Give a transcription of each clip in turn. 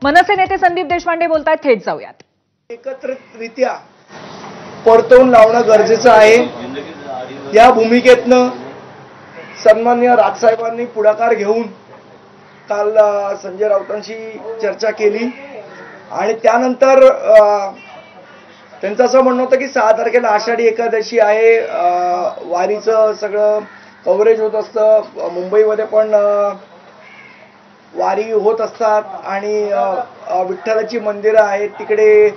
मनसे नेते संदीप देशपांडे बोलतायत, थेट जाऊयात. एकत्रितरित्या परतवून लावणं गरजेचं आहे. या भूमिकेतनं सन्माननीय राजसाहेबांनी पुढाकार घेऊन काल संजय राऊतांशी चर्चा केली आणि त्यानंतर त्यांचं असं म्हणणं होतं की 6 तारखेला आषाढी एकादशी आहे, वारीचं सगळं कव्हरेज होत असतं, मुंबईमध्ये पण वारी होत असतात आणि विठ्ठलाची मंदिरं आहेत तिकडे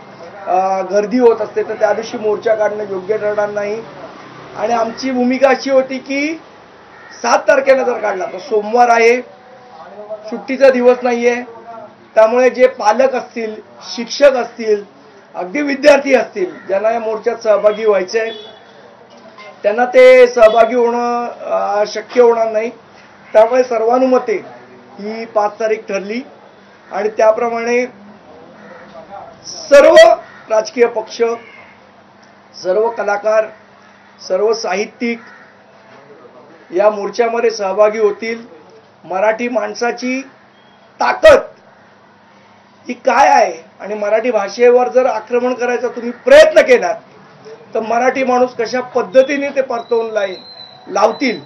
गर्दी होत असते, तर त्या दिवशी मोर्चा काढणं योग्य ठरणार नाही. आणि आमची भूमिका अशी होती की 7 तारखेला जर काढला तर सोमवार आहे, सुट्टीचा दिवस नाहीये, त्यामुळे जे पालक असतील, शिक्षक असतील, अगदी विद्यार्थी असतील ज्यांना या मोर्चात सहभागी व्हायचंय त्यांना ते सहभागी होणं शक्य होणार नाही. त्यामुळे सर्वानुमते ही 5 तारीख ठरली आणि त्याप्रमाणे सर्व राजकीय पक्ष, सर्व कलाकार, सर्व साहित्यिक या मोर्चामध्ये सहभागी होतील. मराठी माणसाची ताकद ही काय आहे आणि मराठी भाषेवर जर आक्रमण करायचा तुम्ही प्रयत्न केलात तर मराठी माणूस कशा पद्धतीने ते परतवून लावतील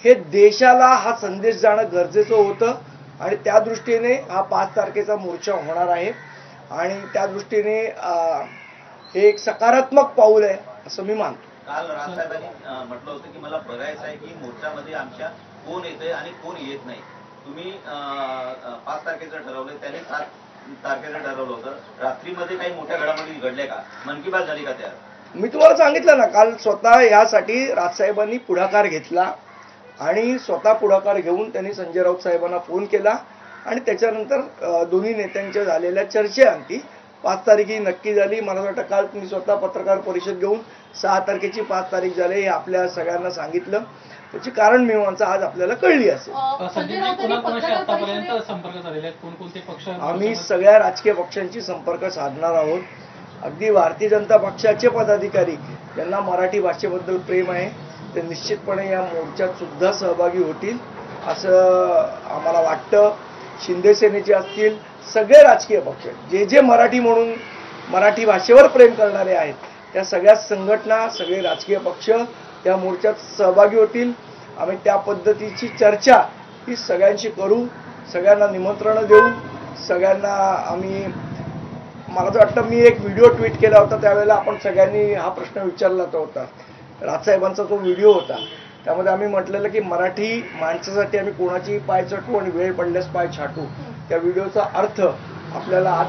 हे देशाला हा संदेश जाणं गरजेचं होतं आणि त्या दृष्टीने हा 5 तारखेचा मोर्चा होणार आहे आणि त्या दृष्टीने हे एक सकारात्मक पाऊल आहे असं मी मानतो. काल राजसाहेबांनी म्हटलं होतं की मला बघायचं आहे की मोर्चामध्ये आमच्या कोण येतंय आणि कोण येत नाही. तुम्ही 5 तारखेचं ठरवलंय, त्याने 7 तारखेचं ठरवलं होतं. रात्रीमध्ये काही मोठ्या घडामोडी घडल्या का? मन की बात झाली का त्या? मी तुम्हाला सांगितलं ना, काल स्वतः यासाठी राजसाहेबांनी पुढाकार घेतला आणि स्वतः पुढाकार घेऊन त्यांनी संजय राऊत साहेबांना फोन केला आणि त्याच्यानंतर दोन्ही नेत्यांच्या झालेल्या चर्चेअंती 5 तारीख ही नक्की झाली. मला वाटतं काल मी स्वतः पत्रकार परिषद घेऊन 6 तारखेची 5 तारीख झाली हे आपल्या सगळ्यांना सांगितलं. त्याची कारण मीमांसा आज आपल्याला कळली असेल. आम्ही सगळ्या राजकीय पक्षांशी संपर्क साधणार आहोत. अगदी भारतीय जनता पक्षाचे पदाधिकारी ज्यांना मराठी भाषेबद्दल प्रेम आहे ते निश्चितपणे या मोर्चात सुद्धा सहभागी होतील असं आम्हाला वाटतं. शिंदे सेनेचे असतील, सगळे राजकीय पक्ष जे मराठी म्हणून मराठी भाषेवर प्रेम करणारे आहेत त्या सगळ्या संघटना, सगळे राजकीय पक्ष त्या मोर्चात सहभागी होतील. आम्ही त्या पद्धतीची चर्चा ही सगळ्यांशी करू, सगळ्यांना निमंत्रण देऊ, सगळ्यांना आम्ही, मला तर वाटतं मी एक व्हिडिओ ट्विट केला होता त्यावेळेला आपण सगळ्यांनी हा प्रश्न विचारला होता. राजसाहेबांचा तो व्हिडिओ होता, त्यामध्ये आम्ही म्हटलेलं की मराठी माणसासाठी आम्ही कोणाची पाय चटू आणि वेळ पडल्यास पाय छाटू. त्या व्हिडिओचा अर्थ आपल्याला आज